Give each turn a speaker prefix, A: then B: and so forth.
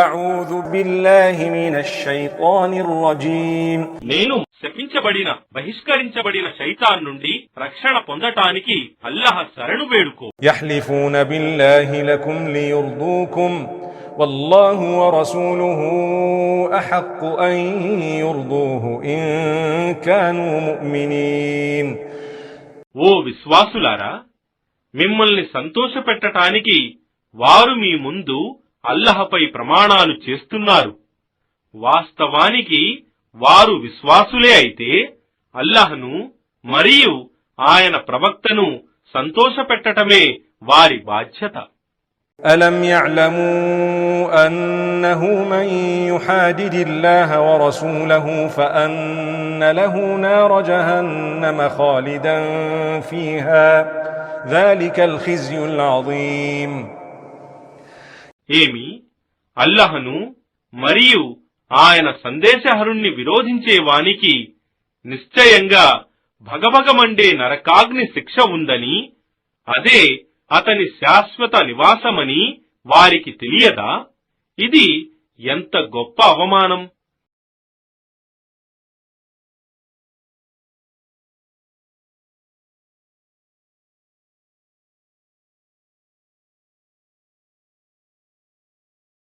A: అఊజు బిల్లాహి మినష్ షైతానిర్ రజీమ్.
B: నేను శపించబడిన బహిష్కరించబడిన శైతాన్ నుండి రక్షణ పొందటానికి అల్లాహ్ శరణు వేడుకో.
A: యహ్లిఫూన బిల్లాహి లకుం లియుర్దూకుం వల్లాహు వరసూలుహు అహక్కు అన్ యుర్దూహు ఇన్ కానూ ముഅ్మినీన్.
B: ఓ విశ్వాసులారా, మిమ్మల్ని సంతోషపెట్టటానికి వారు మీ ముందు అల్లాహ్పై ప్రమాణాలు చేస్తున్నారు. వాస్తవానికి వారు విశ్వాసులే అయితే అల్లాహ్ను మరియు ఆయన ప్రవక్తను సంతోషపెట్టటమే వారి బాధ్యత.
A: అలం యఅలమూ అన్నహు మన్ యుహాదిదిల్లాహ వరసూలహు ఫఅన్న లహు నార జహన్నమ ఖాలిదన్ ఫీహా ذلكల్ ఖిజ్యుల్ అజీమ్.
B: ఏమి, అల్లాహ్ను మరియు ఆయన సందేశహరుణ్ణి విరోధించే వానికి నిశ్చయంగా భగభగమండే నరకాగ్ని శిక్ష ఉందని, అదే అతని శాశ్వత నివాసమని వారికి తెలియదా? ఇది ఎంత గొప్ప అవమానం!